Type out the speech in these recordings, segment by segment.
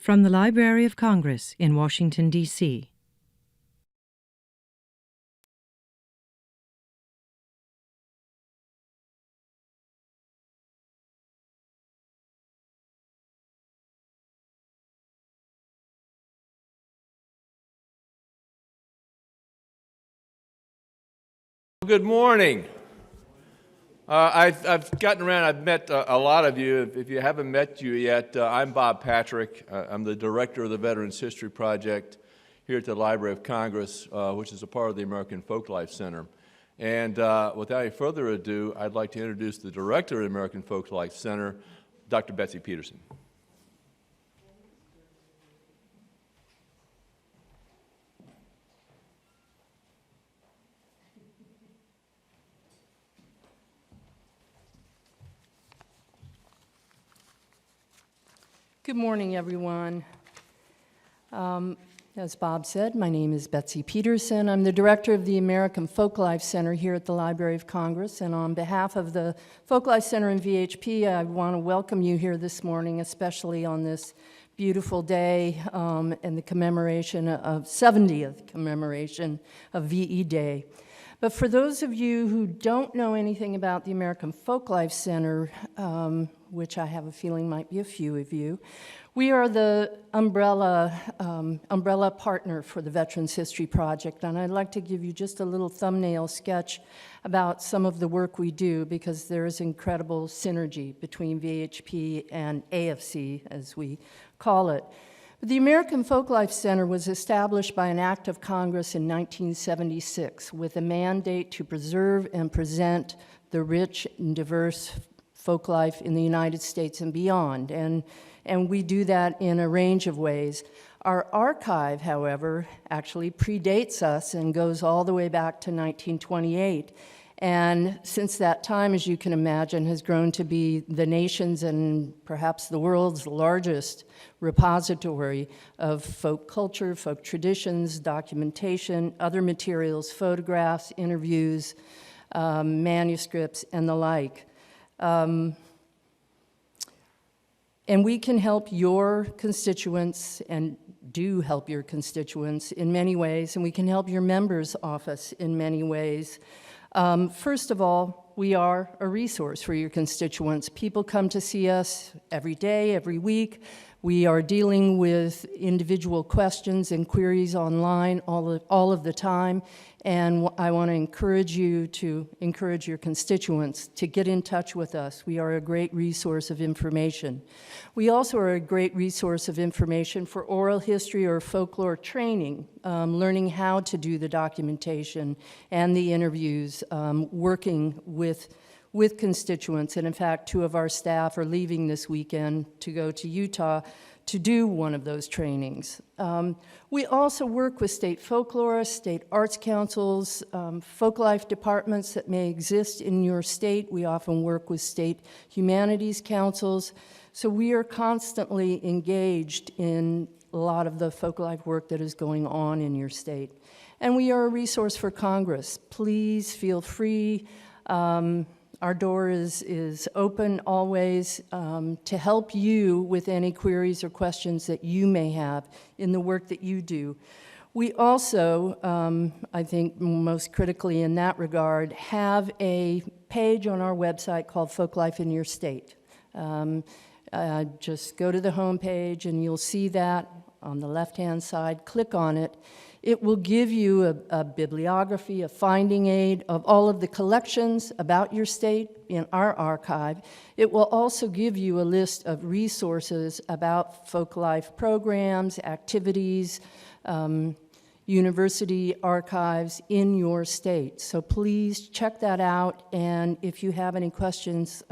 From the Library of Congress in Washington, D.C. Good morning. I've gotten around, I've met a lot of you. If you haven't met you yet, I'm Bob Patrick. I'm the director of the Veterans History Project here at the Library of Congress, which is a part of the American Folklife Center. And without any further ado, I'd like to introduce the director of the American Folklife Center, Dr. Betsy Peterson. Good morning, everyone. As Bob said, my name is Betsy Peterson. I'm the director of the American Folklife Center here at the Library of Congress, and on behalf of the Folklife Center and VHP, I want to welcome you here this morning, especially on this beautiful day and the commemoration of 70th commemoration of VE Day. But for those of you who don't know anything about the American Folklife Center, which I have a feeling might be a few of you, we are the umbrella partner for the Veterans History Project, and I'd like to give you just a little thumbnail sketch about some of the work we do, because there is incredible synergy between VHP and AFC, as we call it. The American Folklife Center was established by an act of Congress in 1976 with a mandate to preserve and present the rich and diverse folklife in the United States and beyond, and we do that in a range of ways. Our archive, however, actually predates us and goes all the way back to 1928. And since that time, as you can imagine, has grown to be the nation's and perhaps the world's largest repository of folk culture, folk traditions, documentation, other materials, photographs, interviews, manuscripts, and the like. And we can help your constituents and do help your constituents in many ways, and we can help your members' office in many ways. First of all, we are a resource for your constituents. People come to see us every day, every week. We are dealing with individual questions and queries online all of the time, and I want to encourage you to encourage your constituents to get in touch with us. We are a great resource of information. We also are a great resource of information for oral history or folklore training, learning how to do the documentation and the interviews, working with constituents. And in fact, 2 of our staff are leaving this weekend to go to Utah to do one of those trainings. We also work with state folklorists, state arts councils, folklife departments that may exist in your state. We often work with state humanities councils. So we are constantly engaged in a lot of the folklife work that is going on in your state. And we are a resource for Congress. Please feel free. Our door is open always to help you with any queries or questions that you may have in the work that you do. We also, I think most critically in that regard, have a page on our website called Folklife in Your State. Just go to the home page and you'll see that on the left-hand side. Click on it. It will give you a bibliography, a finding aid of all of the collections about your state in our archive. It will also give you a list of resources about folklife programs, activities, university archives in your state. So please check that out, and if you have any questions,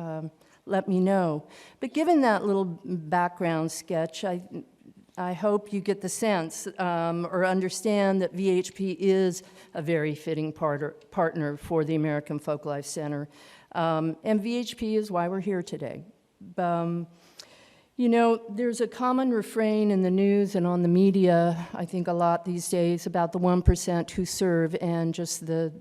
let me know. But given that little background sketch, I hope you get the sense or understand that VHP is a very fitting partner for the American Folklife Center. And VHP is why we're here today. You know, there's a common refrain in the news and on the media, I think a lot these days, about the 1% who serve and just the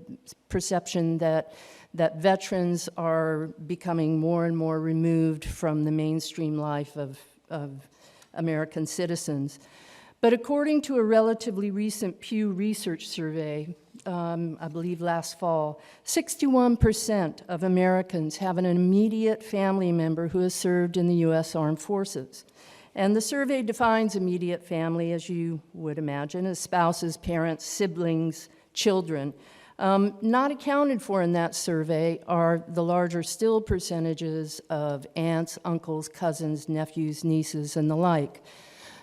perception that veterans are becoming more and more removed from the mainstream life of American citizens. But according to a relatively recent Pew Research survey, I believe last fall, 61% of Americans have an immediate family member who has served in the U.S. Armed Forces. And the survey defines immediate family, as you would imagine, as spouses, parents, siblings, children. Not accounted for in that survey are the larger still percentages of aunts, uncles, cousins, nephews, nieces, and the like.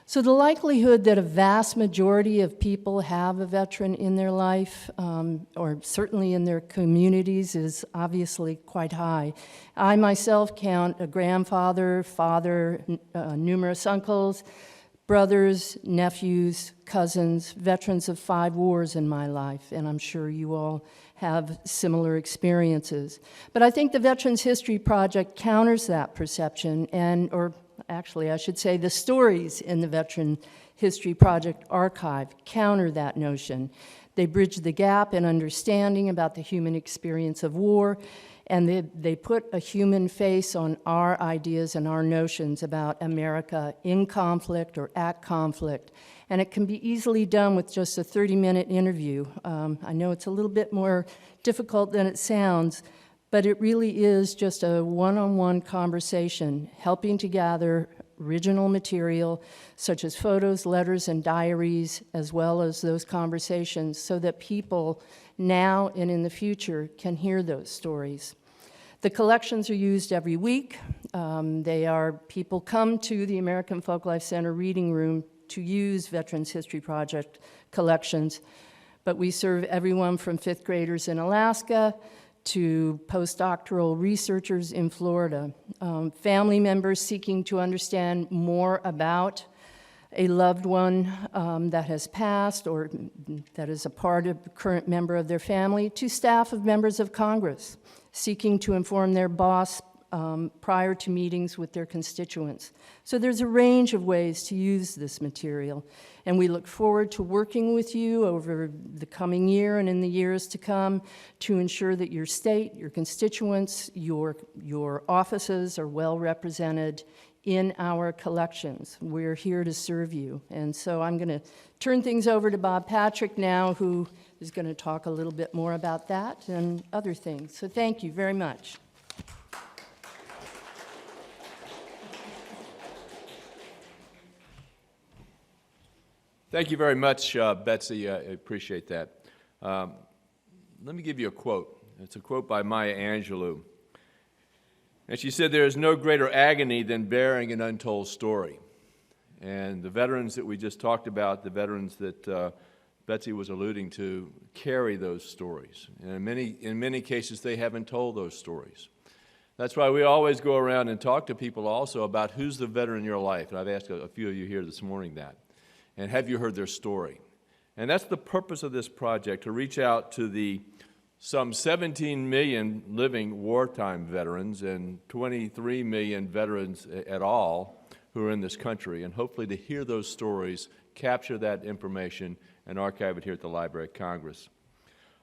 So the likelihood that a vast majority of people have a veteran in their life, or certainly in their communities, is obviously quite high. I myself count a grandfather, father, numerous uncles, brothers, nephews, cousins, veterans of 5 wars in my life, and I'm sure you all have similar experiences. But I think the Veterans History Project counters that perception, or actually I should say the stories in the Veteran History Project archive counter that notion. They bridge the gap in understanding about the human experience of war, and they put a human face on our ideas and our notions about America in conflict or at conflict. And it can be easily done with just a 30-minute interview. I know it's a little bit more difficult than it sounds, but it really is just a one-on-one conversation, helping to gather original material, such as photos, letters, and diaries, as well as those conversations, so that people now and in the future can hear those stories. The collections are used every week. People come to the American Folklife Center reading room to use Veterans History Project collections, but we serve everyone from 5th graders in Alaska to postdoctoral researchers in Florida, family members seeking to understand more about a loved one that has passed or that is a part of a current member of their family, to staff of members of Congress seeking to inform their boss prior to meetings with their constituents. So there's a range of ways to use this material, and we look forward to working with you over the coming year and in the years to come to ensure that your state, your constituents, your offices are well represented in our collections. We're here to serve you. And so I'm going to turn things over to Bob Patrick now, who is going to talk a little bit more about that and other things. So thank you very much. Thank you very much, Betsy. I appreciate that. Let me give you a quote. It's a quote by Maya Angelou. And she said, "There is no greater agony than bearing an untold story." And the veterans that we just talked about, the veterans that Betsy was alluding to, carry those stories. And in many cases, they haven't told those stories. That's why we always go around and talk to people also about who's the veteran in your life. And I've asked a few of you here this morning that. And have you heard their story? And that's the purpose of this project, to reach out to the some 17 million living wartime veterans and 23 million veterans at all who are in this country, and hopefully to hear those stories, capture that information, and archive it here at the Library of Congress.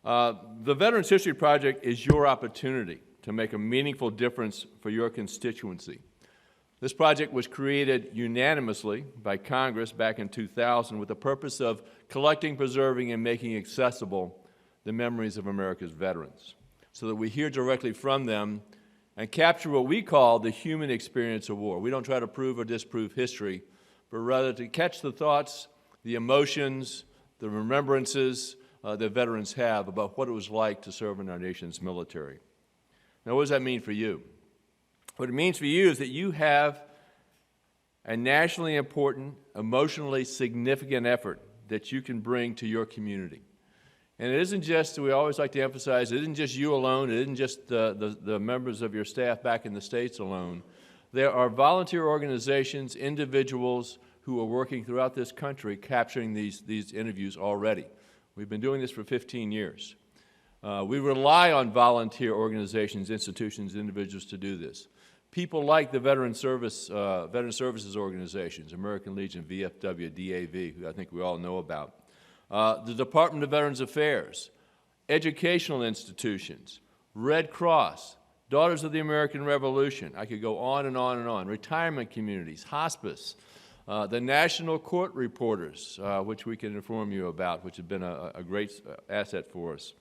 The Veterans History Project is your opportunity to make a meaningful difference for your constituency. This project was created unanimously by Congress back in 2000 with the purpose of collecting, preserving, and making accessible the memories of America's veterans, so that we hear directly from them and capture what we call the human experience of war. We don't try to prove or disprove history, but rather to catch the thoughts, the emotions, the remembrances that veterans have about what it was like to serve in our nation's military. Now, what does that mean for you? What it means for you is that you have a nationally important, emotionally significant effort that you can bring to your community. And it isn't just, we always like to emphasize, it isn't just you alone, it isn't just the members of your staff back in the States alone. There are volunteer organizations, individuals who are working throughout this country capturing these interviews already. We've been doing this for 15 years. We rely on volunteer organizations, institutions, individuals to do this. People like the Veteran Services organizations, American Legion, VFW, DAV, who I think we all know about. The Department of Veterans Affairs, educational institutions, Red Cross, Daughters of the American Revolution. I could go on and on and on. Retirement communities, hospice, The National Court Reporters, which we can inform you about, which have been a great asset for us.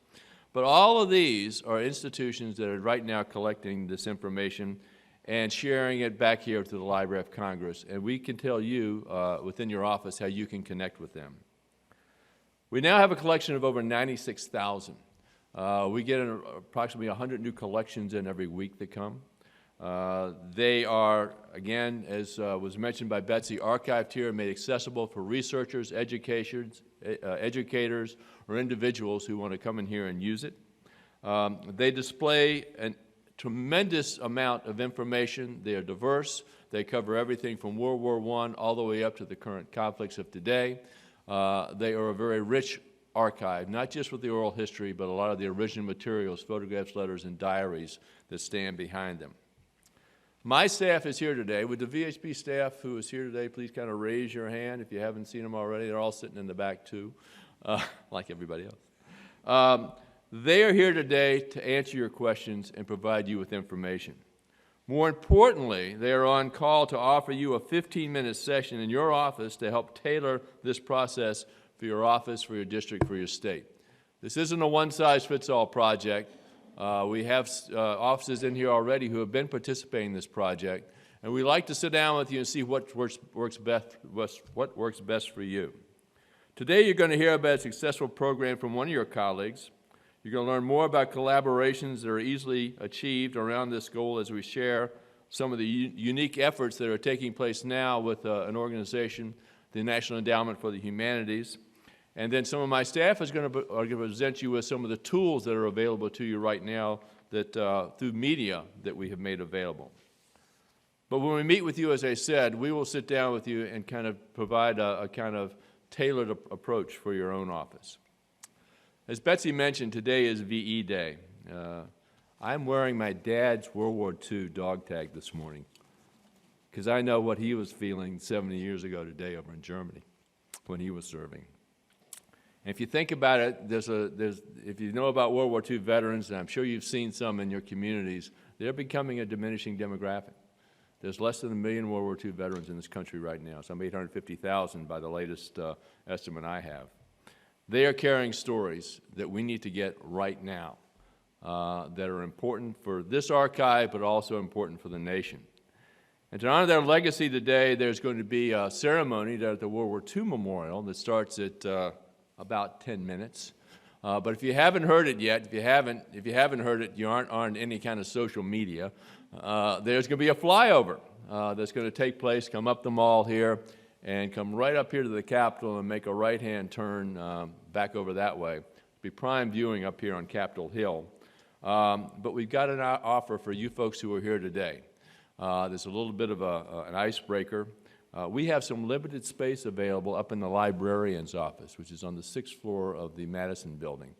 But all of these are institutions that are right now collecting this information and sharing it back here to the Library of Congress, and we can tell you within your office how you can connect with them. We now have a collection of over 96,000. We get approximately 100 new collections in every week that come. They are, again, as was mentioned by Betsy, archived here and made accessible for researchers, educators, or individuals who want to come in here and use it. They display a tremendous amount of information. They are diverse. They cover everything from World War I all the way up to the current conflicts of today. They are a very rich archive, not just with the oral history, but a lot of the original materials, photographs, letters, and diaries that stand behind them. My staff is here today. Would the VHB staff who is here today please kind of raise your hand if you haven't seen them already? They're all sitting in the back too, like everybody else. They are here today to answer your questions and provide you with information. More importantly, they are on call to offer you a 15-minute session in your office to help tailor this process for your office, for your district, for your state. This isn't a one-size-fits-all project. We have offices in here already who have been participating in this project, and we like to sit down with you and see what works best for you. Today you're going to hear about a successful program from one of your colleagues. You're going to learn more about collaborations that are easily achieved around this goal as we share some of the unique efforts that are taking place now with an organization, the National Endowment for the Humanities. And then some of my staff are going to present you with some of the tools that are available to you right now that, through media that we have made available. But when we meet with you, as I said, we will sit down with you and kind of provide a kind of tailored approach for your own office. As Betsy mentioned, today is VE Day. I'm wearing my dad's World War II dog tag this morning because I know what he was feeling 70 years ago today over in Germany when he was serving. And if you think about it, if you know about World War II veterans, and I'm sure you've seen some in your communities, they're becoming a diminishing demographic. There's less than 1 million World War II veterans in this country right now, some 850,000 by the latest estimate I have. They are carrying stories that we need to get right now that are important for this archive, but also important for the nation. And to honor their legacy today, there's going to be a ceremony at the World War II Memorial that starts at about 10 minutes. But if you haven't heard it yet, if you haven't heard it, you aren't on any kind of social media, there's going to be a flyover that's going to take place, come up the mall here, and come right up here to the Capitol and make a right-hand turn back over that way. It'll be prime viewing up here on Capitol Hill. But we've got an offer for you folks who are here today. There's a little bit of an icebreaker. We have some limited space available up in the librarian's office, which is on the 6th floor of the Madison building.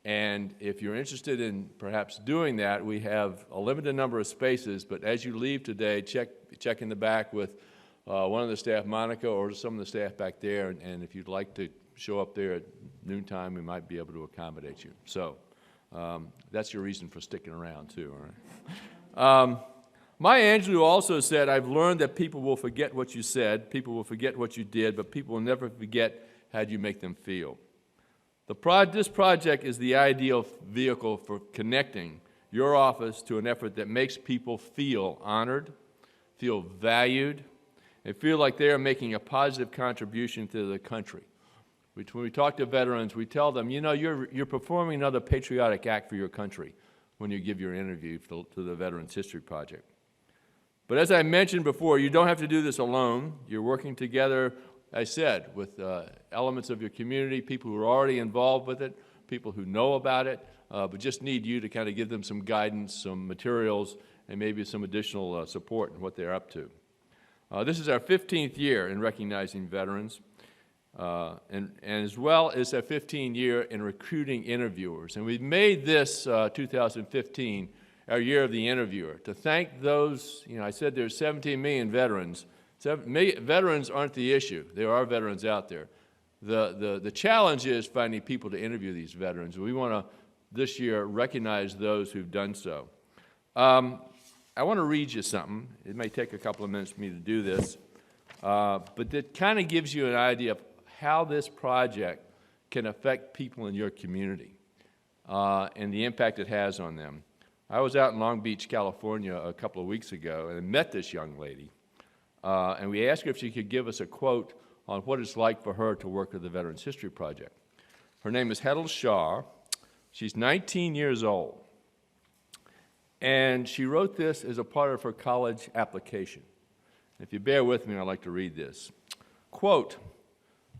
And if you're interested in perhaps doing that, we have a limited number of spaces, but as you leave today, check in the back with one of the staff, Monica, or some of the staff back there, and if you'd like to show up there at noontime, we might be able to accommodate you. So that's your reason for sticking around, too, all right? Maya Angelou also said, I've learned that people will forget what you said, people will forget what you did, but people will never forget how you make them feel. This project is the ideal vehicle for connecting your office to an effort that makes people feel honored, feel valued, and feel like they are making a positive contribution to the country. When we talk to veterans, we tell them, you know, you're performing another patriotic act for your country when you give your interview to the Veterans History Project. But as I mentioned before, you don't have to do this alone. You're working together, I said, with elements of your community, people who are already involved with it, people who know about it, but just need you to kind of give them some guidance, some materials, and maybe some additional support in what they're up to. This is our 15th year in recognizing veterans, and as well as our 15th year in recruiting interviewers. And we've made this 2015 our year of the interviewer, to thank those, you know, I said there's 17 million veterans. Veterans aren't the issue. There are veterans out there. The challenge is finding people to interview these veterans. We want to, this year, recognize those who've done so. I want to read you something. It may take a couple of minutes for me to do this. but that kind of gives you an idea of how this project can affect people in your community and the impact it has on them. I was out in Long Beach, California a couple of weeks ago and met this young lady, and we asked her if she could give us a quote on what it's like for her to work with the Veterans History Project. Her name is Hedl Shah. She's 19 years old, and she wrote this as a part of her college application. If you bear with me, I'd like to read this. Quote,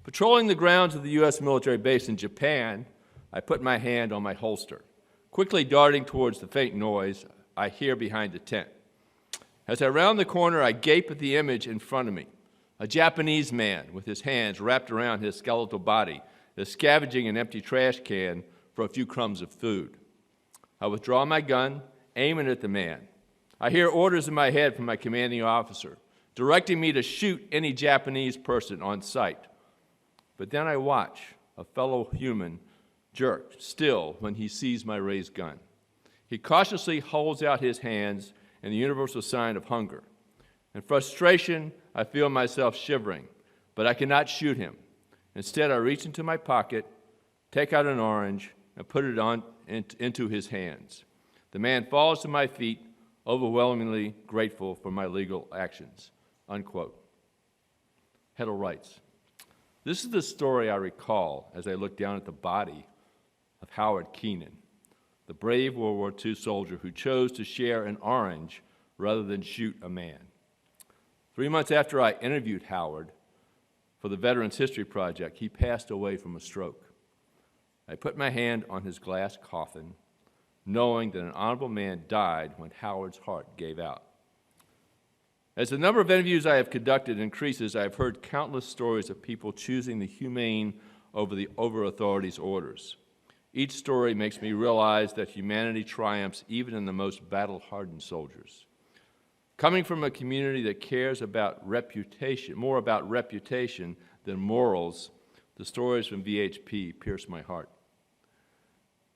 "Patrolling the grounds of the U.S. military base in Japan, I put my hand on my holster. Quickly darting towards the faint noise I hear behind the tent. As I round the corner, I gape at the image in front of me. A Japanese man with his hands wrapped around his skeletal body is scavenging an empty trash can for a few crumbs of food. I withdraw my gun, aiming at the man. I hear orders in my head from my commanding officer, directing me to shoot any Japanese person on sight. But then I watch a fellow human jerk still when he sees my raised gun. He cautiously holds out his hands in the universal sign of hunger. In frustration, I feel myself shivering, but I cannot shoot him. Instead, I reach into my pocket, take out an orange, and put it into his hands. The man falls to my feet, overwhelmingly grateful for my legal actions." Unquote. Hedl writes, "This is the story I recall as I look down at the body of Howard Keenan, the brave World War II soldier who chose to share an orange rather than shoot a man. 3 months after I interviewed Howard for the Veterans History Project, he passed away from a stroke. I put my hand on his glass coffin, knowing that an honorable man died when Howard's heart gave out. As the number of interviews I have conducted increases, I have heard countless stories of people choosing the humane over authorities' orders. Each story makes me realize that humanity triumphs even in the most battle-hardened soldiers. Coming from a community that cares about reputation, more about reputation than morals, the stories from VHP pierce my heart.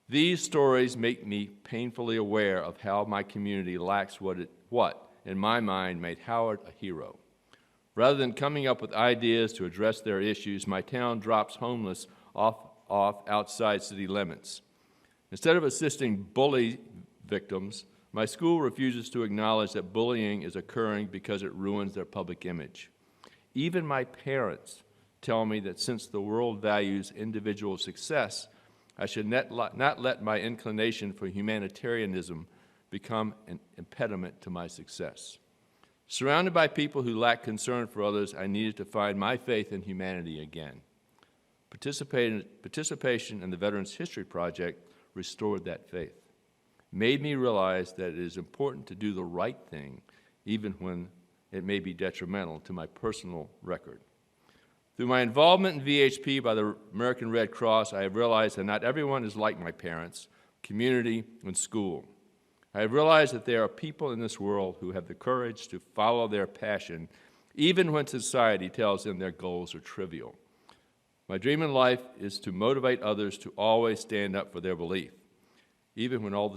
These stories make me painfully aware of how my community lacks what, in my mind, made Howard a hero. Rather than coming up with ideas to address their issues, my town drops homeless off outside city limits. Instead of assisting bully victims, my school refuses to acknowledge that bullying is occurring because it ruins their public image. Even my parents tell me that since the world values individual success, I should not let my inclination for humanitarianism become an impediment to my success. Surrounded by people who lack concern for others, I needed to find my faith in humanity again. Participation in the Veterans History Project restored that faith, made me realize that it is important to do the right thing, even when it may be detrimental to my personal record. Through my involvement in VHP by the American Red Cross, I have realized that not everyone is like my parents, community, and school. I have realized that there are people in this world who have the courage to follow their passion, even when society tells them their goals are trivial. My dream in life is to motivate others to always stand up for their belief, even when all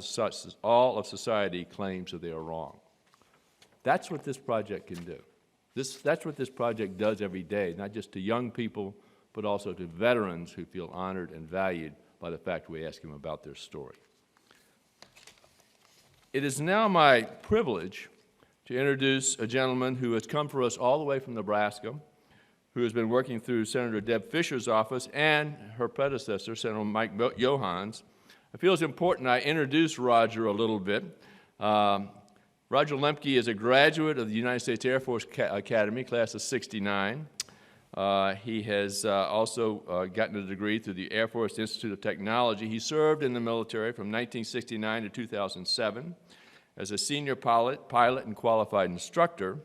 of society claims that they are wrong. That's what this project can do. That's what this project does every day, not just to young people, but also to veterans who feel honored and valued by the fact we ask them about their story. It is now my privilege to introduce a gentleman who has come for us all the way from Nebraska, who has been working through Senator Deb Fischer's office and her predecessor, Senator Mike Johans. I feel it's important I introduce Roger a little bit. Roger Lemke is a graduate of the United States Air Force Academy, class of '69. He has also gotten a degree through the Air Force Institute of Technology. He served in the military from 1969 to 2007 as a senior pilot and qualified instructor.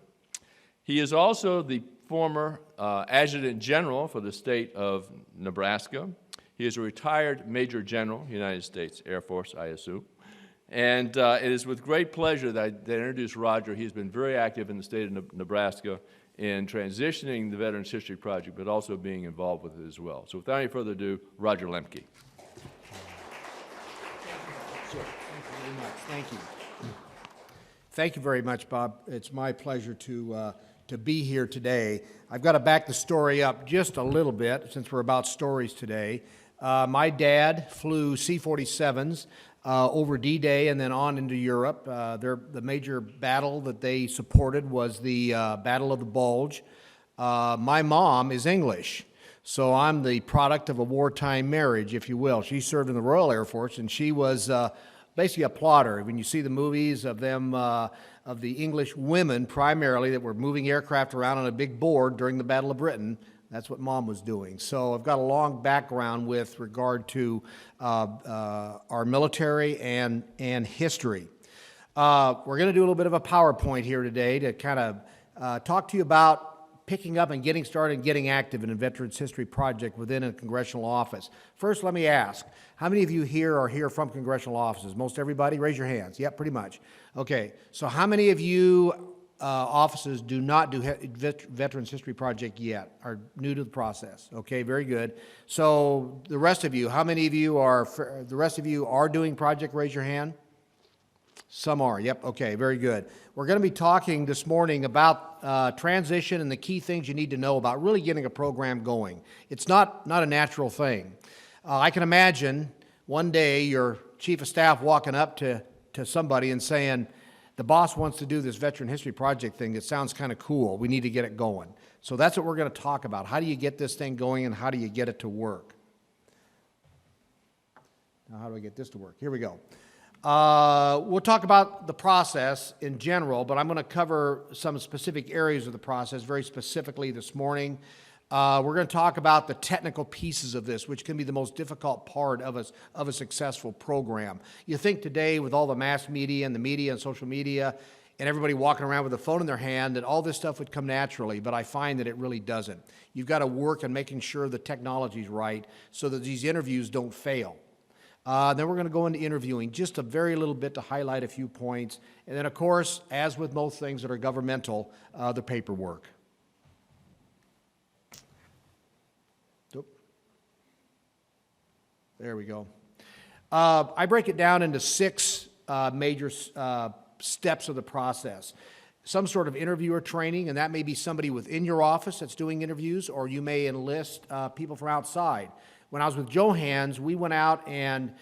He is also the former Adjutant General for the state of Nebraska. He is a retired Major General, United States Air Force, I assume. And it is with great pleasure that I introduce Roger. He's been very active in the state of Nebraska in transitioning the Veterans History Project, but also being involved with it as well. So without any further ado, Roger Lemke. Sure. Thank you very much. Thank you. Thank you very much, Bob. It's my pleasure to to be here today. I've got to back the story up just a little bit since we're about stories today. My dad flew C-47s over D-Day and then on into Europe. The major battle that they supported was the Battle of the Bulge. My mom is English, so I'm the product of a wartime marriage, if you will. She served in the Royal Air Force, and she was basically a plotter. When you see the movies of them, of the English women primarily that were moving aircraft around on a big board during the Battle of Britain, that's what Mom was doing. So I've got a long background with regard to our military and history. We're going to do a little bit of a PowerPoint here today to kind of talk to you about picking up and getting started and getting active in a Veterans History Project within a congressional office. First, let me ask, how many of you here are here from congressional offices? Most everybody? Raise your hands. Yep, pretty much. Okay, so how many of you offices do not do Veterans History Project yet, are new to the process? Okay, very good. So the rest of you, how many of you are doing project? Raise your hand. Some are, yep, okay, very good. We're going to be talking this morning about transition and the key things you need to know about really getting a program going. It's not a natural thing. I can imagine one day your chief of staff walking up to somebody and saying, the boss wants to do this Veteran History Project thing. It sounds kind of cool. We need to get it going. So that's what we're going to talk about. How do you get this thing going and how do you get it to work? Now, how do I get this to work? Here we go. We'll talk about the process in general, but I'm going to cover some specific areas of the process very specifically this morning. We're going to talk about the technical pieces of this, which can be the most difficult part of a successful program. You think today with all the mass media and social media and everybody walking around with a phone in their hand that all this stuff would come naturally, but I find that it really doesn't. You've got to work on making sure the technology's right so that these interviews don't fail. Then we're going to go into interviewing, just a very little bit to highlight a few points. And then, of course, as with most things that are governmental, the paperwork. There we go. I break it down into 6 major steps of the process. Some sort of interviewer training, and that may be somebody within your office that's doing interviews, or you may enlist people from outside. When I was with Johans, we went out and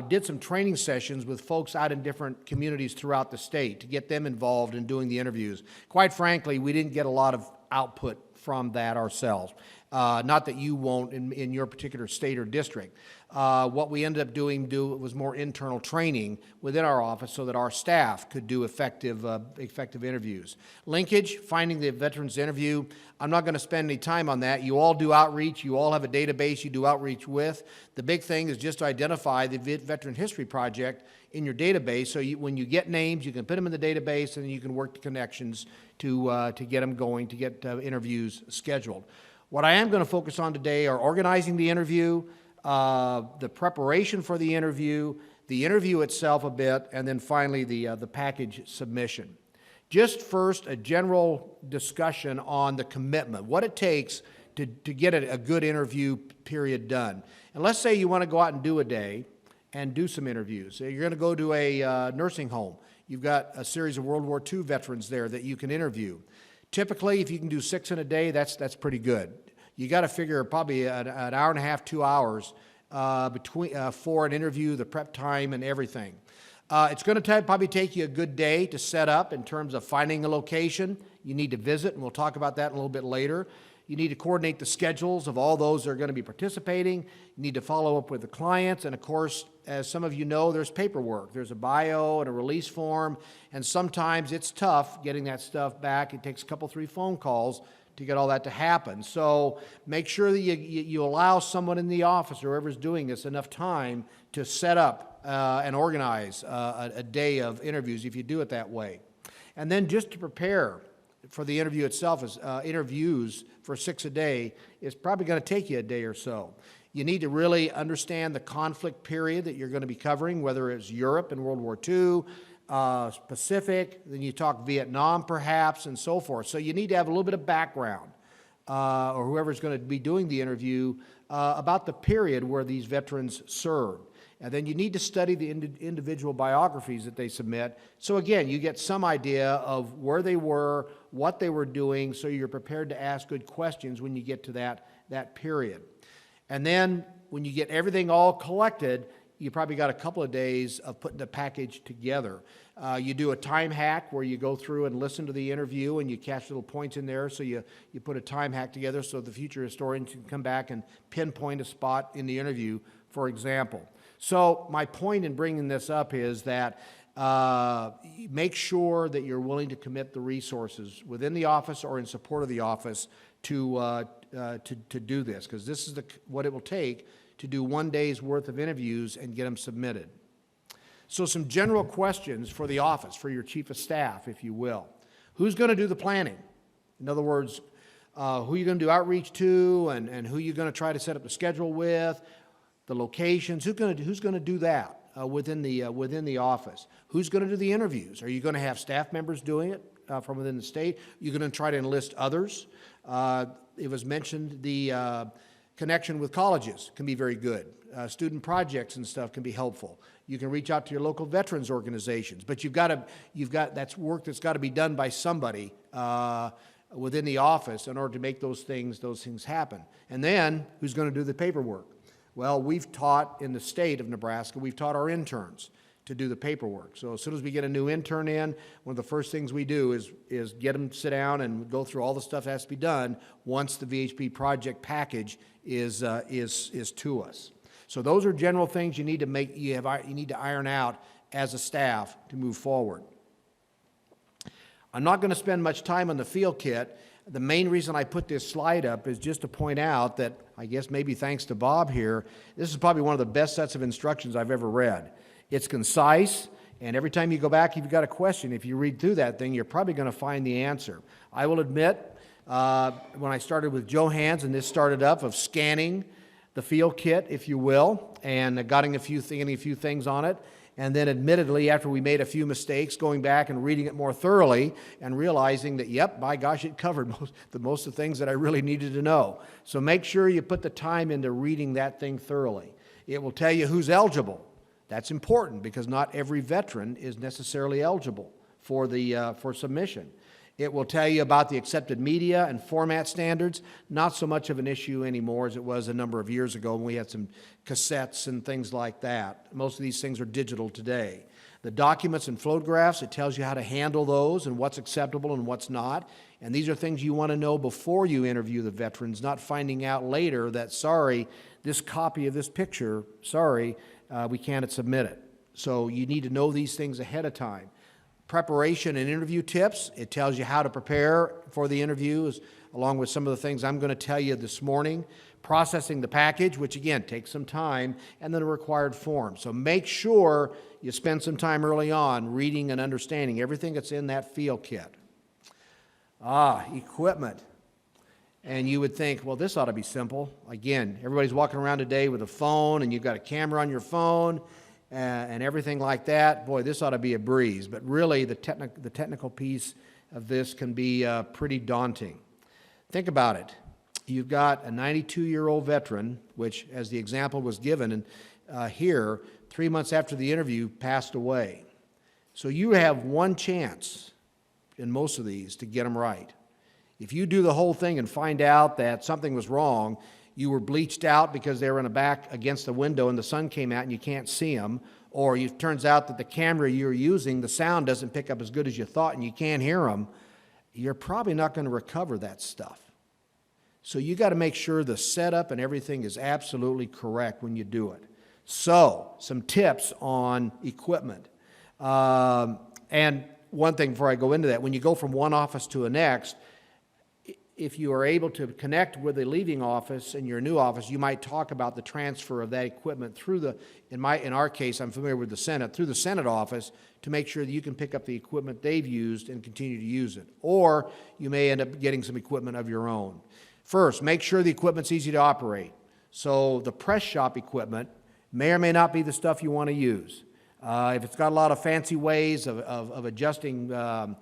did some training sessions with folks out in different communities throughout the state to get them involved in doing the interviews. Quite frankly, we didn't get a lot of output from that ourselves. Not that you won't in your particular state or district. What we ended up doing was more internal training within our office so that our staff could do effective interviews. Linkage, finding the veterans interview. I'm not going to spend any time on that. You all do outreach. You all have a database you do outreach with. The big thing is just to identify the Veteran History Project in your database so when you get names, you can put them in the database and then you can work the connections to get them going, to get interviews scheduled. What I am going to focus on today are organizing the interview, the preparation for the interview itself a bit, and then finally the package submission. Just first, a general discussion on the commitment, what it takes to get a good interview period done. And let's say you want to go out and do a day and do some interviews. So you're going to go to a nursing home. You've got a series of World War II veterans there that you can interview. Typically, if you can do 6 in a day, that's pretty good. You got to figure probably an hour and a half, 2 hours for an interview, the prep time, and everything. It's going to probably take you a good day to set up in terms of finding a location. You need to visit, and we'll talk about that a little bit later. You need to coordinate the schedules of all those that are going to be participating. You need to follow up with the clients. And, of course, as some of you know, there's paperwork. There's a bio and a release form. And sometimes it's tough getting that stuff back. It takes a couple, 3 phone calls to get all that to happen. So make sure that you allow someone in the office or whoever's doing this enough time to set up and organize a day of interviews if you do it that way. And then just to prepare for the interview itself, interviews for 6 a day is probably going to take you a day or so. You need to really understand the conflict period that you're going to be covering, whether it's Europe in World War II, Pacific, then you talk Vietnam perhaps, and so forth. So you need to have a little bit of background, or whoever's going to be doing the interview, about the period where these veterans served. And then you need to study the individual biographies that they submit. So again, you get some idea of where they were, what they were doing, so you're prepared to ask good questions when you get to that period. And then when you get everything all collected, you probably got a couple of days of putting the package together. You do a time hack where you go through and listen to the interview and you catch little points in there, so you put a time hack together so the future historians can come back and pinpoint a spot in the interview, for example. So my point in bringing this up is that make sure that you're willing to commit the resources within the office or in support of the office to do this, because this is what it will take to do 1 day's worth of interviews and get them submitted. So some general questions for the office, for your chief of staff, if you will. Who's going to do the planning? In other words, who are you going to do outreach to, and who you're going to try to set up the schedule with, the locations, who's going to do that within the office? Who's going to do the interviews? Are you going to have staff members doing it from within the state? You're going to try to enlist others? It was mentioned the connection with colleges can be very good. Student projects and stuff can be helpful. You can reach out to your local veterans organizations, but that's work that's got to be done by somebody within the office in order to make those things happen. And then who's going to do the paperwork? Well, we've taught in the state of Nebraska, we've taught our interns to do the paperwork. So as soon as we get a new intern in, one of the first things we do is get them to sit down and go through all the stuff that has to be done once the VHP project package is to us. So those are general things you need to iron out as a staff to move forward. I'm not going to spend much time on the field kit. The main reason I put this slide up is just to point out that, I guess maybe thanks to Bob here, this is probably one of the best sets of instructions I've ever read. It's concise, and every time you go back, if you've got a question, if you read through that thing, you're probably going to find the answer. I will admit, when I started with Joe Hands, and this started up of scanning the field kit, if you will, and getting a few things on it, and then admittedly, after we made a few mistakes, going back and reading it more thoroughly and realizing that, yep, by gosh, it covered most of the things that I really needed to know. So make sure you put the time into reading that thing thoroughly. It will tell you who's eligible. That's important because not every veteran is necessarily eligible for submission. It will tell you about the accepted media and format standards. Not so much of an issue anymore as it was a number of years ago when we had some cassettes and things like that. Most of these things are digital today. The documents and photographs, it tells you how to handle those and what's acceptable and what's not. And these are things you want to know before you interview the veterans, not finding out later that, sorry, this copy of this picture, sorry, we can't submit it. So you need to know these things ahead of time. Preparation and interview tips, it tells you how to prepare for the interviews, along with some of the things I'm going to tell you this morning. Processing the package, which again takes some time, and then a required form. So make sure you spend some time early on reading and understanding everything that's in that field kit. Equipment. And you would think, well, this ought to be simple. Again, everybody's walking around today with a phone, and you've got a camera on your phone, and everything like that. Boy, this ought to be a breeze. But really, the technical piece of this can be pretty daunting. Think about it. You've got a 92-year-old veteran, which, as the example was given here, 3 months after the interview, passed away. So you have one chance in most of these to get them right. If you do the whole thing and find out that something was wrong, you were bleached out because they were in the back against the window and the sun came out and you can't see them, or it turns out that the camera you're using, the sound doesn't pick up as good as you thought and you can't hear them, you're probably not going to recover that stuff. So you got to make sure the setup and everything is absolutely correct when you do it. So, some tips on equipment. And one thing before I go into that, when you go from one office to the next, if you are able to connect with a leaving office in your new office, you might talk about the transfer of that equipment through the, in our case, I'm familiar with the Senate, through the Senate office to make sure that you can pick up the equipment they've used and continue to use it. Or you may end up getting some equipment of your own. First, make sure the equipment's easy to operate. So the press shop equipment may or may not be the stuff you want to use. If it's got a lot of fancy ways of adjusting the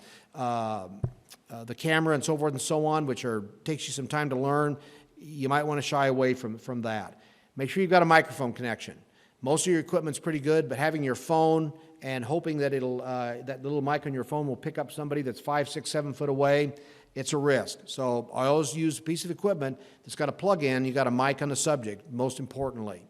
camera and so forth and so on, which takes you some time to learn, you might want to shy away from that. Make sure you've got a microphone connection. Most of your equipment's pretty good, but having your phone and hoping that that little mic on your phone will pick up somebody that's 5, 6, 7 foot away, it's a risk. So I always use a piece of equipment that's got a plug in, you got a mic on the subject, most importantly.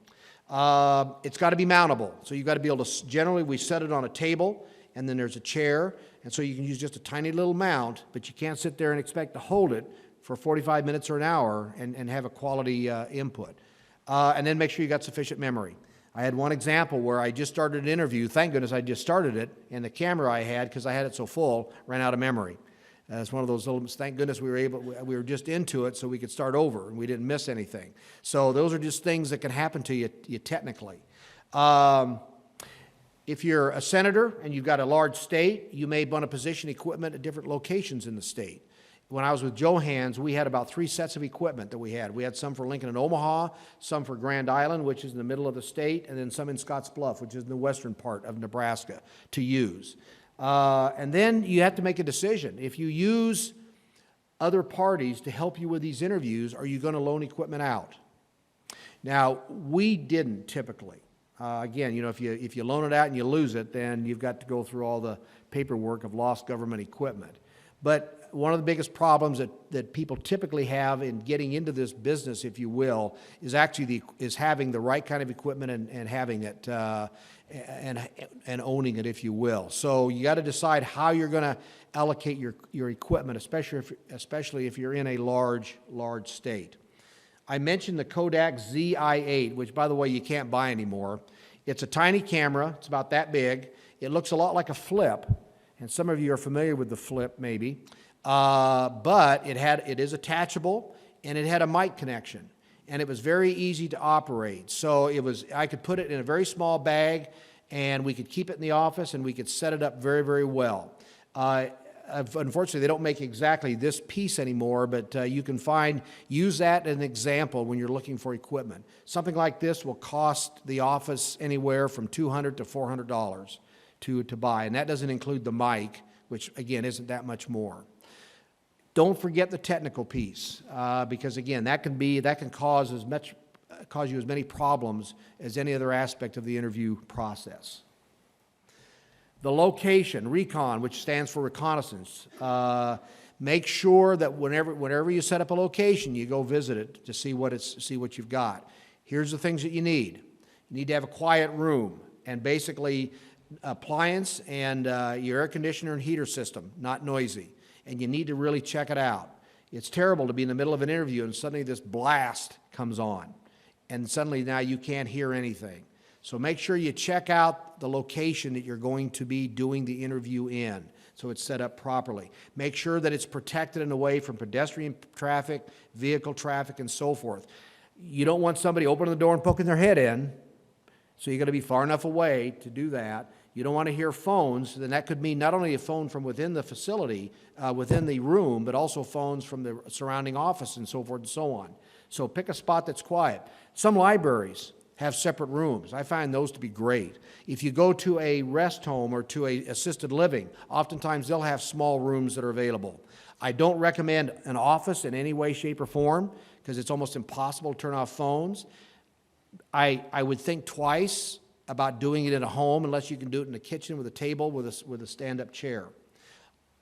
It's got to be mountable. So you've got to be able to, generally we set it on a table, and then there's a chair, and so you can use just a tiny little mount, but you can't sit there and expect to hold it for 45 minutes or an hour and have a quality input. And then make sure you got sufficient memory. I had one example where I just started an interview. Thank goodness I just started it, and the camera I had, because I had it so full, ran out of memory. It's one of those little, thank goodness we were just into it so we could start over and we didn't miss anything. So those are just things that can happen to you technically. If you're a senator and you've got a large state, you may want to position equipment at different locations in the state. When I was with Johans, we had about 3 sets of equipment that we had. We had some for Lincoln and Omaha, some for Grand Island, which is in the middle of the state, and then some in Scottsbluff, which is in the western part of Nebraska, to use. And then you have to make a decision. If you use other parties to help you with these interviews, are you going to loan equipment out? Now, we didn't typically. Again, you know, if you loan it out and you lose it, then you've got to go through all the paperwork of lost government equipment. But one of the biggest problems that people typically have in getting into this business, if you will, is actually having the right kind of equipment and having it and owning it, if you will. So you got to decide how you're going to allocate your equipment, especially if you're in a large state. I mentioned the Kodak ZI-8, which, by the way, you can't buy anymore. It's a tiny camera. It's about that big. It looks a lot like a flip, and some of you are familiar with the flip, maybe. But it is attachable, and it had a mic connection, and it was very easy to operate. So I could put it in a very small bag, and we could keep it in the office, and we could set it up very, very well. Unfortunately, they don't make exactly this piece anymore, but you can use that as an example when you're looking for equipment. Something like this will cost the office anywhere from $200 to $400 to buy, and that doesn't include the mic, which again isn't that much more. Don't forget the technical piece, because again, that can cause you as many problems as any other aspect of the interview process. The location, Recon, which stands for reconnaissance. Make sure that whenever you set up a location, you go visit it to see what you've got. Here's the things that you need. You need to have a quiet room, and basically appliance and your air conditioner and heater system, not noisy. And you need to really check it out. It's terrible to be in the middle of an interview and suddenly this blast comes on, and suddenly now you can't hear anything. So make sure you check out the location that you're going to be doing the interview in, so it's set up properly. Make sure that it's protected and away from pedestrian traffic, vehicle traffic, and so forth. You don't want somebody opening the door and poking their head in, so you've got to be far enough away to do that. You don't want to hear phones, then that could mean not only a phone from within the facility, within the room, but also phones from the surrounding office and so forth and so on. So pick a spot that's quiet. Some libraries have separate rooms. I find those to be great. If you go to a rest home or to a assisted living, oftentimes they'll have small rooms that are available. I don't recommend an office in any way, shape, or form because it's almost impossible to turn off phones. I would think twice about doing it in a home unless you can do it in the kitchen with a table with a stand-up chair.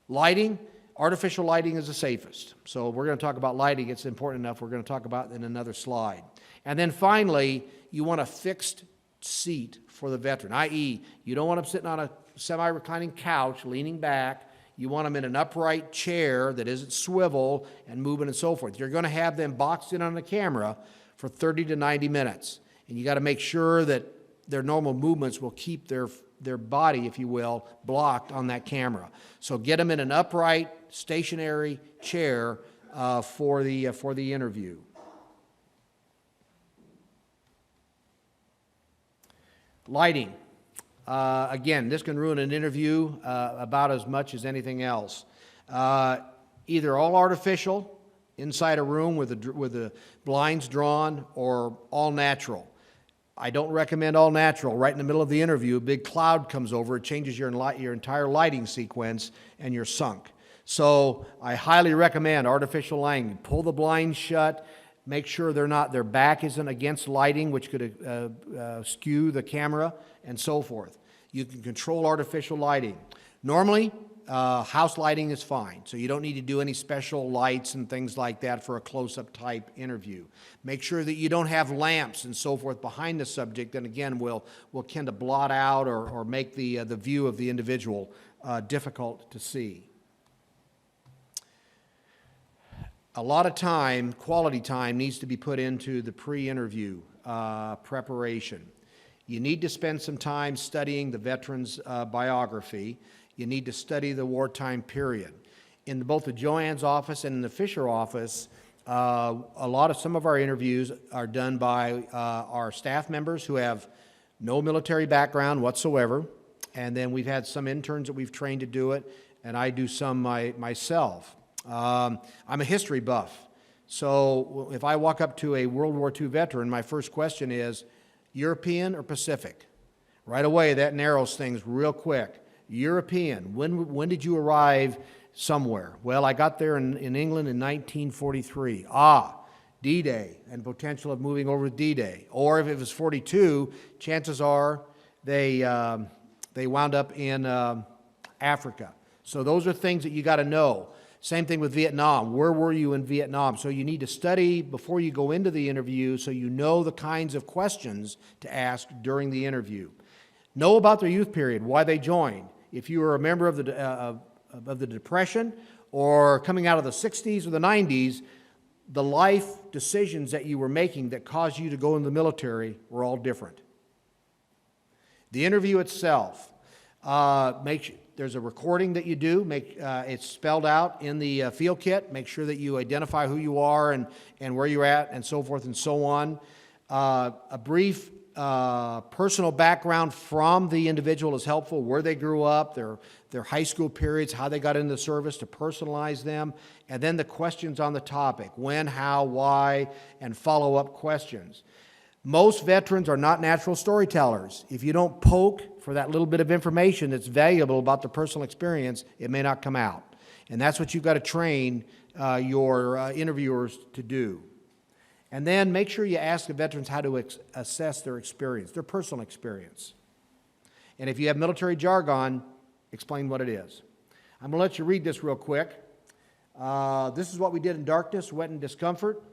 Lighting, artificial lighting is the safest. So we're going to talk about lighting. It's important enough. We're going to talk about it in another slide. And then finally, you want a fixed seat for the veteran, i.e., you don't want them sitting on a semi-reclining couch, leaning back. You want them in an upright chair that isn't swivel and moving and so forth. You're going to have them boxed in on the camera for 30 to 90 minutes. And you got to make sure that their normal movements will keep their body, if you will, blocked on that camera. So get them in an upright, stationary chair for the interview. Lighting. Again, this can ruin an interview about as much as anything else. Either all artificial inside a room with the blinds drawn, or all natural. I don't recommend all natural. Right in the middle of the interview, a big cloud comes over, it changes your entire lighting sequence, and you're sunk. So I highly recommend artificial lighting. Pull the blinds shut, Make sure their back isn't against lighting, which could skew the camera, and so forth. You can control artificial lighting. Normally, house lighting is fine, so you don't need to do any special lights and things like that for a close-up type interview. Make sure that you don't have lamps and so forth behind the subject, and again, will tend to blot out or make the view of the individual difficult to see. A lot of time, quality time, needs to be put into the pre-interview preparation. You need to spend some time studying the veteran's biography. You need to study the wartime period. In both the Joanne's office and in the Fisher office, some of our interviews are done by our staff members who have no military background whatsoever, and then we've had some interns that we've trained to do it, and I do some myself. I'm a history buff, so if I walk up to a World War II veteran, my first question is, European or Pacific? Right away, that narrows things real quick. European, when did you arrive somewhere? Well, I got there in England in 1943. D-Day and potential of moving over to D-Day. Or if it was 42, chances are they wound up in Africa. So those are things that you got to know. Same thing with Vietnam. Where were you in Vietnam? So you need to study before you go into the interview so you know the kinds of questions to ask during the interview. Know about their youth period, why they joined. If you were a member of the Depression or coming out of the 60s or the 90s, the life decisions that you were making that caused you to go in the military were all different. The interview itself, there's a recording that you do. It's spelled out in the field kit. Make sure that you identify who you are and where you're at and so forth and so on. A brief personal background from the individual is helpful, where they grew up, their high school periods, how they got into the service, to personalize them, and then the questions on the topic, when, how, why, and follow-up questions. Most veterans are not natural storytellers. If you don't poke for that little bit of information that's valuable about the personal experience, it may not come out. And that's what you've got to train your interviewers to do. And then make sure you ask the veterans how to assess their experience, their personal experience. And if you have military jargon, explain what it is. I'm going to let you read this real quick. This is what we did in darkness, wet and discomfort,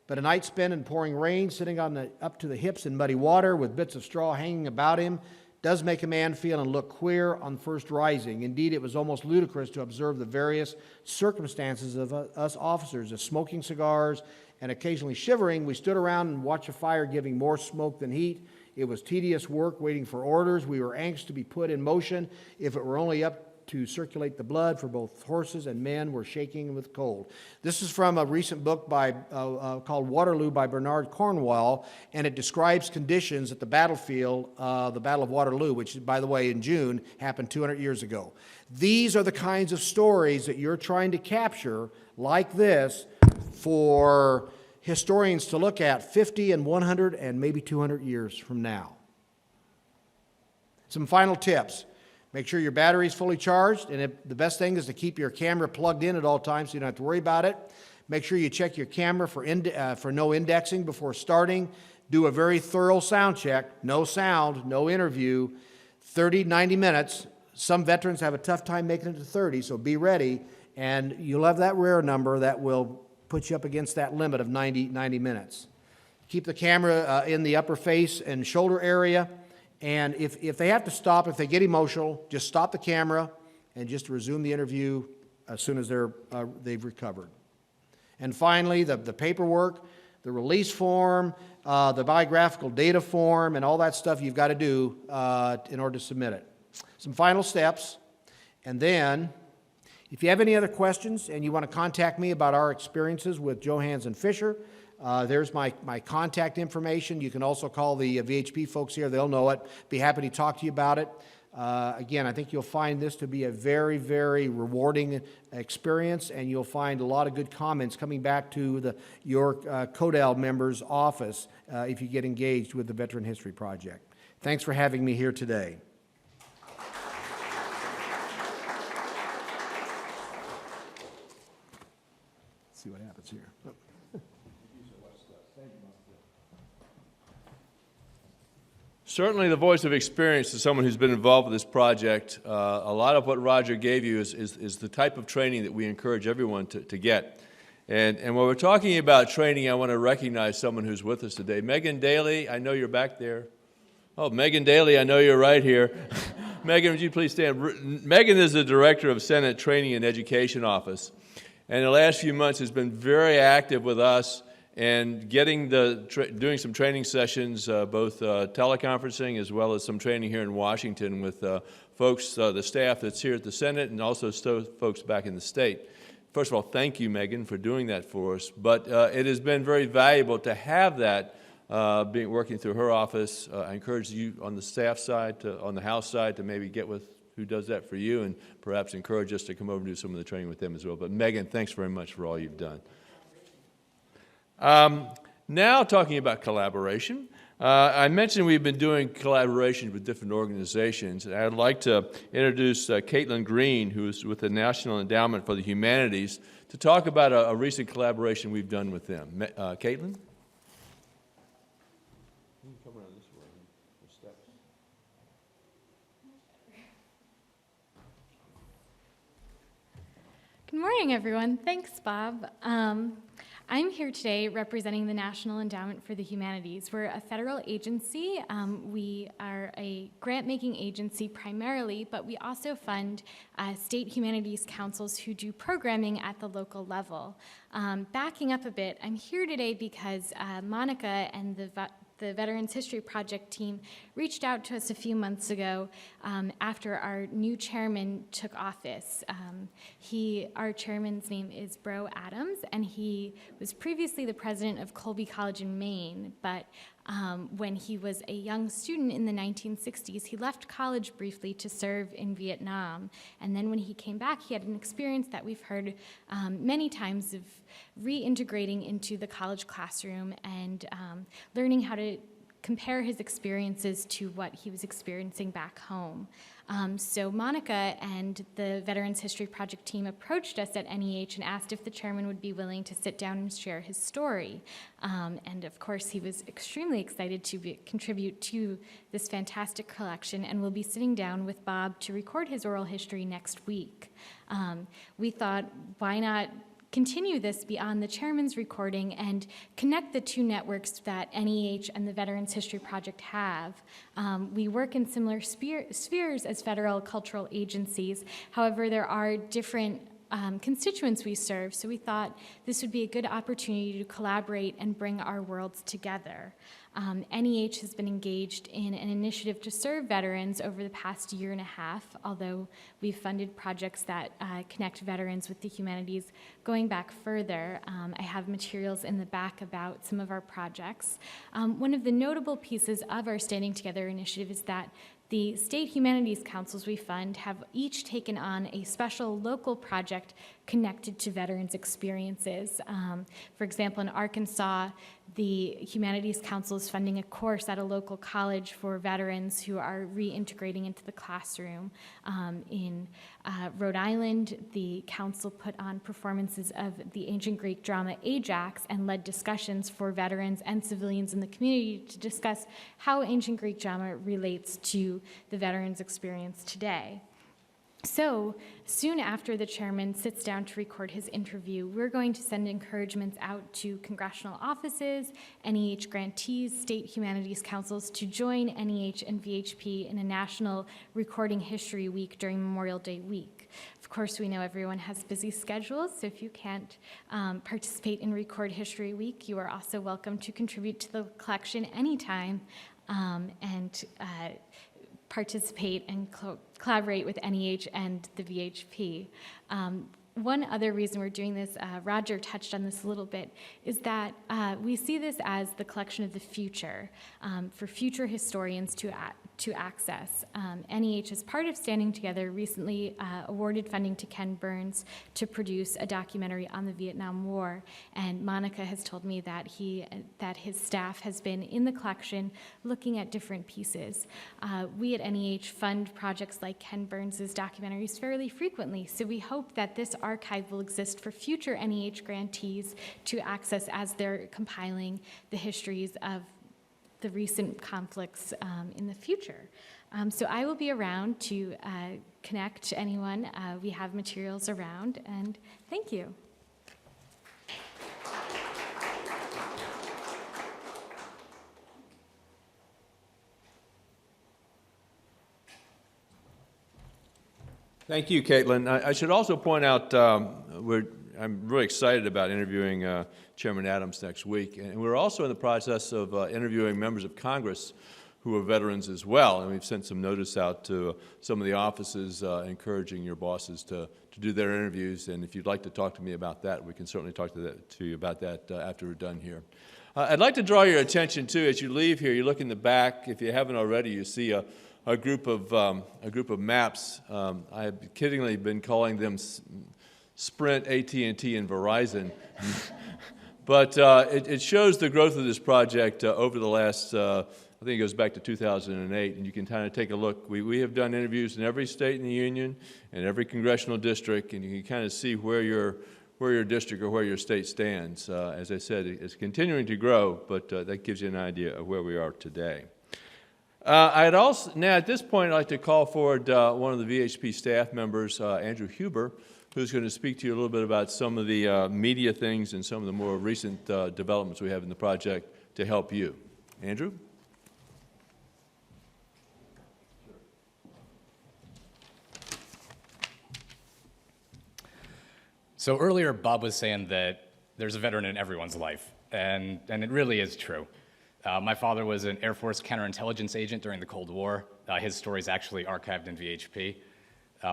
but a night spent in pouring rain, sitting up to the hips in muddy water with bits of straw hanging about him, does make a man feel and look queer on first rising. Indeed, it was almost ludicrous to observe the various circumstances of us officers, as smoking cigars and occasionally shivering. We stood around and watched a fire giving more smoke than heat. It was tedious work waiting for orders. We were anxious to be put in motion. If it were only up to circulate the blood, for both horses and men were shaking with cold. This is from a recent book called Waterloo by Bernard Cornwell, and it describes conditions at the battlefield, the Battle of Waterloo, which, by the way, in June, happened 200 years ago. These are the kinds of stories that you're trying to capture, like this, for historians to look at 50 and 100 and maybe 200 years from now. Some final tips. Make sure your battery is fully charged, and the best thing is to keep your camera plugged in at all times so you don't have to worry about it. Make sure you check your camera for no indexing before starting. Do a very thorough sound check. No sound, no interview. 30, 90 minutes. Some veterans have a tough time making it to 30, so be ready, and you'll have that rare number that will put you up against that limit of 90 minutes. Keep the camera in the upper face and shoulder area. And if they have to stop, if they get emotional, just stop the camera and just resume the interview as soon as they've recovered. And finally, the paperwork, the release form, the biographical data form, and all that stuff you've got to do in order to submit it. Some final steps, and then if you have any other questions and you want to contact me about our experiences with Johans and Fisher, there's my contact information. You can also call the VHP folks here. They'll know it. Be happy to talk to you about it. Again, I think you'll find this to be a very, very rewarding experience, and you'll find a lot of good comments coming back to your CODAL member's office if you get engaged with the Veteran History Project. Thanks for having me here today. Let's see what happens here. Certainly the voice of experience is someone who's been involved with this project. A lot of what Roger gave you is the type of training that we encourage everyone to get. And when we're talking about training, I want to recognize someone who's with us today. Megan Daly, I know you're back there. Oh, Megan Daly, I know you're right here. Megan, would you please stand? Megan is the Director of Senate Training and Education Office. And the last few months has been very active with us and getting doing some training sessions, both teleconferencing as well as some training here in Washington with folks, the staff that's here at the Senate and also folks back in the state. First of all, thank you, Megan, for doing that for us. But it has been very valuable to have that working through her office. I encourage you on the staff side, on the House side, to maybe get with who does that for you and perhaps encourage us to come over and do some of the training with them as well. But Megan, thanks very much for all you've done. Now talking about collaboration. I mentioned we've been doing collaboration with different organizations, and I'd like to introduce Caitlin Green, who's with the National Endowment for the Humanities, to talk about a recent collaboration we've done with them. Caitlin? Good morning, everyone. Thanks, Bob. I'm here today representing the National Endowment for the Humanities. We're a federal agency. We are a grant-making agency primarily, but we also fund state humanities councils who do programming at the local level. Backing up a bit, I'm here today because Monica and the Veterans History Project team reached out to us a few months ago after our new chairman took office. Our chairman's name is Bro Adams, and he was previously the president of Colby College in Maine, but when he was a young student in the 1960s, he left college briefly to serve in Vietnam. And then when he came back, he had an experience that we've heard many times of reintegrating into the college classroom and learning how to compare his experiences to what he was experiencing back home. So Monica and the Veterans History Project team approached us at NEH and asked if the chairman would be willing to sit down and share his story. And of course, he was extremely excited to contribute to this fantastic collection, and we'll be sitting down with Bob to record his oral history next week. We thought, why not continue this beyond the chairman's recording and connect the two networks that NEH and the Veterans History Project have. We work in similar spheres as federal cultural agencies. However, there are different constituents we serve, so we thought this would be a good opportunity to collaborate and bring our worlds together. NEH has been engaged in an initiative to serve veterans over the past year and a half, although we've funded projects that connect veterans with the humanities going back further. I have materials in the back about some of our projects. One of the notable pieces of our Standing Together initiative is that the state humanities councils we fund have each taken on a special local project connected to veterans' experiences. For example, in Arkansas, the Humanities Council is funding a course at a local college for veterans who are reintegrating into the classroom. In Rhode Island, the council put on performances of the ancient Greek drama Ajax and led discussions for veterans and civilians in the community to discuss how ancient Greek drama relates to the veterans' experience today. So, soon after the chairman sits down to record his interview, we're going to send encouragements out to congressional offices, NEH grantees, state humanities councils to join NEH and VHP in a National Recording History Week during Memorial Day week. Of course, we know everyone has busy schedules, so if you can't participate in Record History Week, you are also welcome to contribute to the collection anytime and participate and collaborate with NEH and the VHP. One other reason we're doing this, Roger touched on this a little bit, is that we see this as the collection of the future for future historians to access. NEH, as part of Standing Together, recently awarded funding to Ken Burns to produce a documentary on the Vietnam War, and Monica has told me that his staff has been in the collection looking at different pieces. We at NEH fund projects like Ken Burns's documentaries fairly frequently, so we hope that this archive will exist for future NEH grantees to access as they're compiling the histories of the recent conflicts in the future. So I will be around to connect anyone. We have materials around, and thank you. Thank you, Caitlin. I should also point out I'm really excited about interviewing Chairman Adams next week. And we're also in the process of interviewing members of Congress who are veterans as well. And we've sent some notice out to some of the offices encouraging your bosses to do their interviews. And if you'd like to talk to me about that, we can certainly talk to you about that after we're done here. I'd like to draw your attention, too, as you leave here, you look in the back. If you haven't already, you see a group of maps. I have kiddingly been calling them Sprint, AT&T, and Verizon. But it shows the growth of this project over the last, I think it goes back to 2008, and you can kind of take a look. We have done interviews in every state in the union and every congressional district, and you can kind of see where your district or where your state stands. As I said, it's continuing to grow, but that gives you an idea of where we are today. I'd also, now at this point, I'd like to call forward one of the VHP staff members, Andrew Huber, who's going to speak to you a little bit about some of the media things and some of the more recent developments we have in the project to help you. Andrew? So earlier, Bob was saying that there's a veteran in everyone's life, and it really is true. My father was an Air Force counterintelligence agent during the Cold War. His story is actually archived in VHP.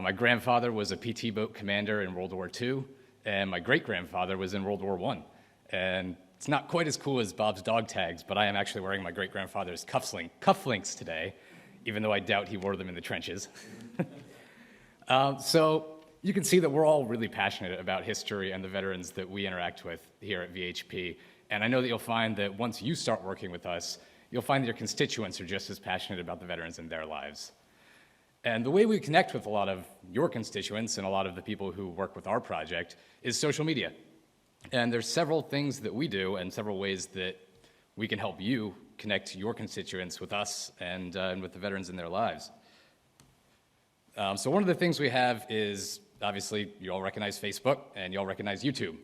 My grandfather was a PT boat commander in World War II, and my great-grandfather was in World War I. And it's not quite as cool as Bob's dog tags, but I am actually wearing my great-grandfather's cufflinks today, even though I doubt he wore them in the trenches. So you can see that we're all really passionate about history and the veterans that we interact with here at VHP. And I know that you'll find that once you start working with us, you'll find that your constituents are just as passionate about the veterans in their lives. And the way we connect with a lot of your constituents and a lot of the people who work with our project is social media. And there's several things that we do and several ways that we can help you connect your constituents with us and with the veterans in their lives. So one of the things we have is, obviously, you all recognize Facebook and you all recognize YouTube.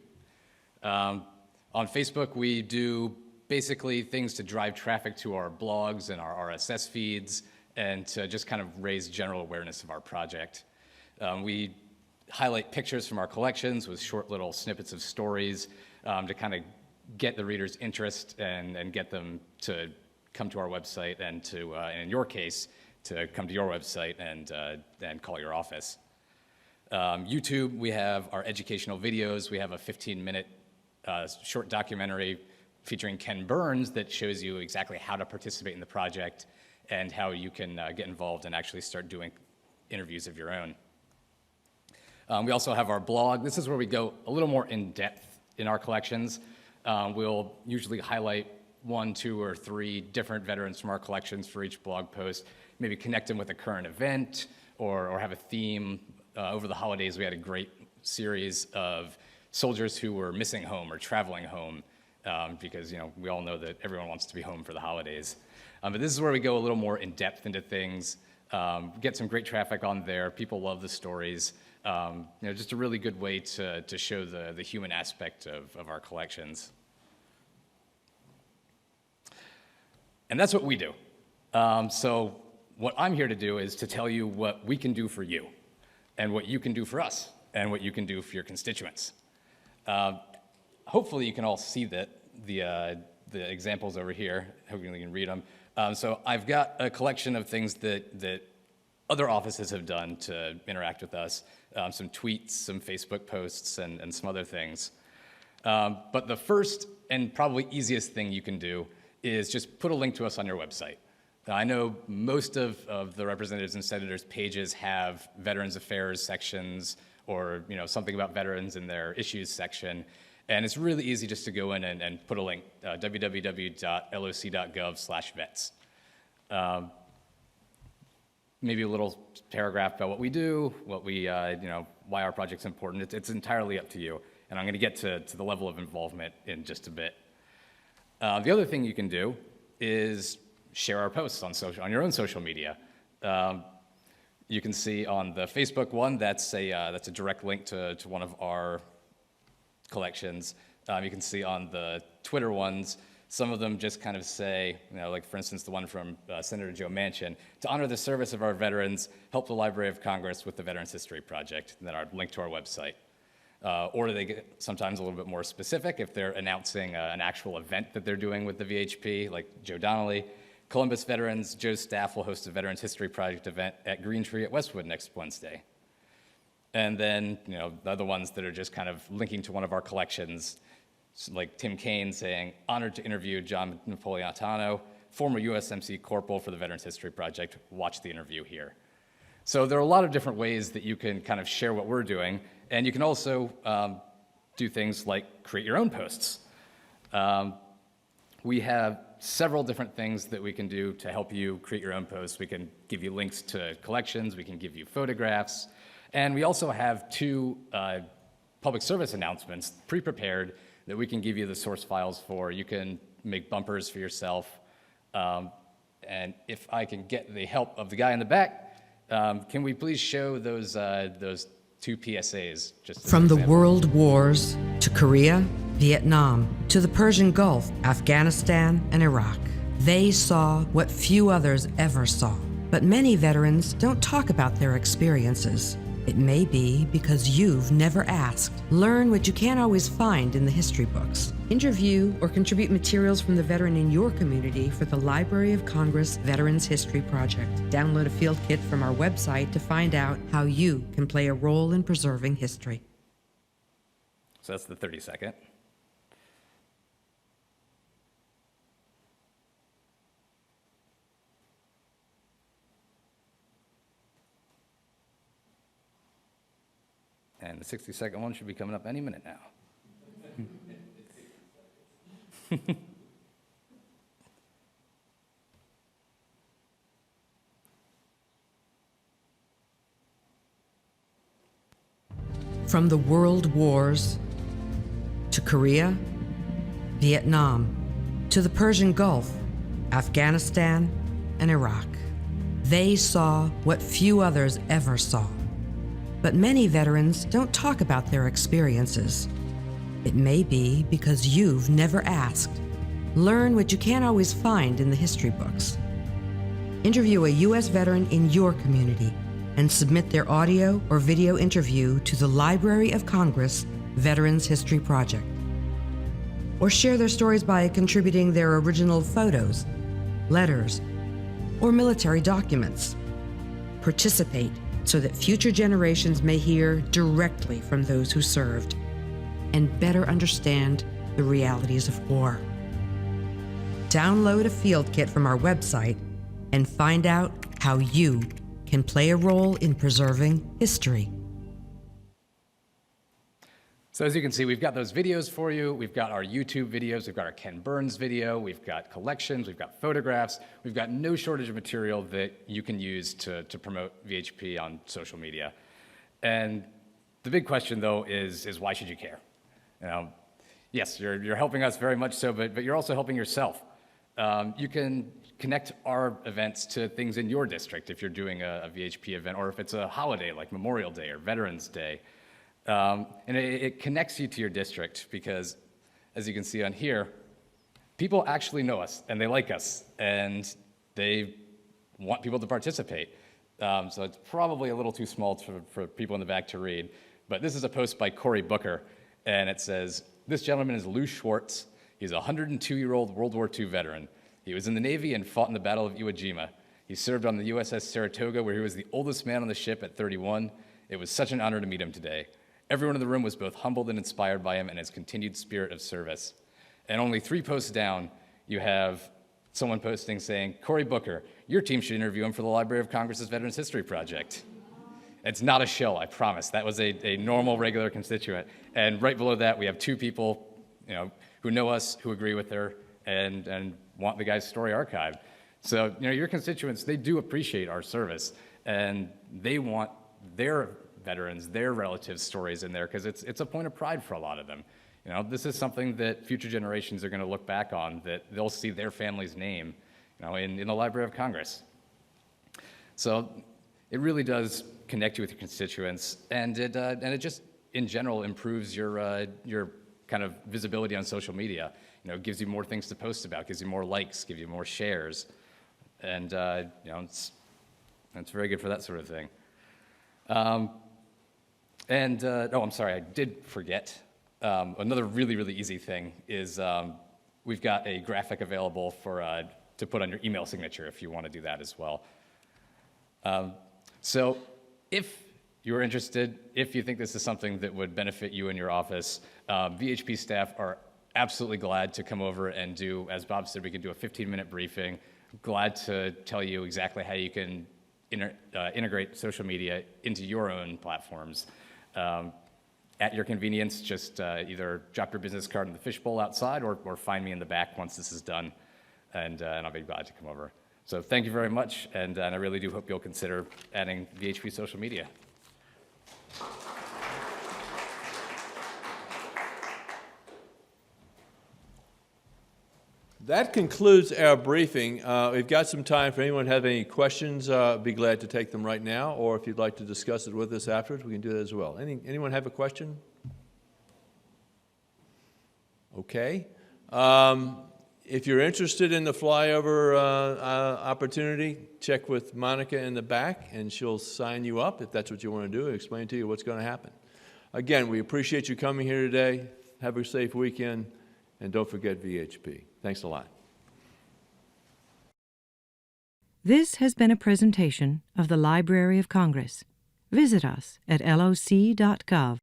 On Facebook, we do basically things to drive traffic to our blogs and our RSS feeds and to just kind of raise general awareness of our project. We highlight pictures from our collections with short little snippets of stories to kind of get the reader's interest and get them to come to our website and to, and in your case, to come to your website and call your office. YouTube, we have our educational videos. We have a 15-minute short documentary featuring Ken Burns that shows you exactly how to participate in the project and how you can get involved and actually start doing interviews of your own. We also have our blog. This is where we go a little more in depth in our collections. We'll usually highlight 1, 2, or 3 different veterans from our collections for each blog post, maybe connect them with a current event or have a theme. Over the holidays, we had a great series of soldiers who were missing home or traveling home because, you know, we all know that everyone wants to be home for the holidays. But this is where we go a little more in depth into things, get some great traffic on there. People love the stories. You know, just a really good way to show the human aspect of our collections. And that's what we do. So what I'm here to do is to tell you what we can do for you and what you can do for us and what you can do for your constituents. Hopefully you can all see that the examples over here. Hopefully you can read them. So I've got a collection of things that other offices have done to interact with us, some tweets, some Facebook posts, and some other things. But the first and probably easiest thing you can do is just put a link to us on your website. Now, I know most of the representatives and senators' pages have Veterans Affairs sections or, you know, something about veterans in their issues section. And it's really easy just to go in and put a link, www.loc.gov/vets. Maybe a little paragraph about what we do, what we, you know, why our project's important. It's entirely up to you. And I'm going to get to the level of involvement in just a bit. The other thing you can do is share our posts on your own social media. You can see on the Facebook one, that's a direct link to one of our collections. You can see on the Twitter ones, some of them just kind of say, like for instance, the one from Senator Joe Manchin, to honor the service of our veterans, help the Library of Congress with the Veterans History Project, and then our link to our website. Or they get sometimes a little bit more specific if they're announcing an actual event that they're doing with the VHP, like Joe Donnelly. Columbus veterans, Joe's staff will host a Veterans History Project event at Green Tree at Westwood next Wednesday. And then, the other ones that are just kind of linking to one of our collections, like Tim Kaine saying, honored to interview John Napolitano, former USMC Corporal for the Veterans History Project. Watch the interview here. So there are a lot of different ways that you can kind of share what we're doing, and you can also do things like create your own posts. We have several different things that we can do to help you create your own posts. We can give you links to collections, we can give you photographs, and we also have two public service announcements pre-prepared that we can give you the source files for. You can make bumpers for yourself. And if I can get the help of the guy in the back, can we please show those two PSAs? Just as From an the example. world wars to Korea, Vietnam, to the Persian Gulf, Afghanistan, and Iraq, they saw what few others ever saw. But many veterans don't talk about their experiences. It may be because you've never asked. Learn what you can't always find in the history books. Interview or contribute materials from the veteran in your community for the Library of Congress Veterans History Project. Download a field kit from our website to find out how you can play a role in preserving history. So that's the 30-second. And the 60-second one should be coming up any minute now. From the world wars to Korea, Vietnam, to the Persian Gulf, Afghanistan, and Iraq, they saw what few others ever saw. But many veterans don't talk about their experiences. It may be because you've never asked. Learn what you can't always find in the history books. Interview a U.S. veteran in your community and submit their audio or video interview to the Library of Congress Veterans History Project. Or share their stories by contributing their original photos, letters, or military documents. Participate so that future generations may hear directly from those who served and better understand the realities of war. Download a field kit from our website and find out how you can play a role in preserving history. So as you can see, we've got those videos for you. We've got our YouTube videos. We've got our Ken Burns video. We've got collections. We've got photographs. We've got no shortage of material that you can use to promote VHP on social media. And the big question, though, is why should you care? Yes, you're helping us very much so, but you're also helping yourself. You can connect our events to things in your district if you're doing a VHP event, or if it's a holiday like Memorial Day or Veterans Day. And it connects you to your district because, as you can see on here, people actually know us and they like us and they want people to participate. So it's probably a little too small for people in the back to read. But this is a post by Cory Booker, and it says, "This gentleman is Lou Schwartz. He's a 102-year-old World War II veteran. He was in the Navy and fought in the Battle of Iwo Jima. He served on the USS Saratoga, where he was the oldest man on the ship at 31. It was such an honor to meet him today. Everyone in the room was both humbled and inspired by him and his continued spirit of service." And only 3 posts down, you have someone posting saying, "Cory Booker, your team should interview him for the Library of Congress's Veterans History Project." It's not a shill, I promise. That was a normal, regular constituent. And right below that, we have 2 people, who know us, who agree with her, and want the guy's story archived. So, your constituents, they do appreciate our service, and they want their veterans, their relatives' stories in there, because it's a point of pride for a lot of them. You know, this is something that future generations are going to look back on, that they'll see their family's name, you know, in the Library of Congress. So it really does connect you with your constituents, and it just, in general, improves your kind of visibility on social media. You know, it gives you more things to post about, gives you more likes, gives you more shares, and you know, it's very good for that sort of thing. Oh, I'm sorry, I did forget. Another really, really easy thing is we've got a graphic available for to put on your email signature if you want to do that as well. So if you're interested, if you think this is something that would benefit you in your office, VHP staff are absolutely glad to come over and do, as Bob said, we can do a 15-minute briefing. Glad to tell you exactly how you can integrate social media into your own platforms. At your convenience, just either drop your business card in the fishbowl outside or find me in the back once this is done, and I'll be glad to come over. So thank you very much, and I really do hope you'll consider adding VHP social media. That concludes our briefing. We've got some time for anyone have any questions. Be glad to take them right now, or if you'd like to discuss it with us afterwards, we can do that as well. Anyone have a question? Okay. If you're interested in the flyover opportunity, check with Monica in the back, and she'll sign you up if that's what you want to do, and explain to you what's going to happen. Again, we appreciate you coming here today. Have a safe weekend, and don't forget VHP. Thanks a lot. This has been a presentation of the Library of Congress. Visit us at loc.gov.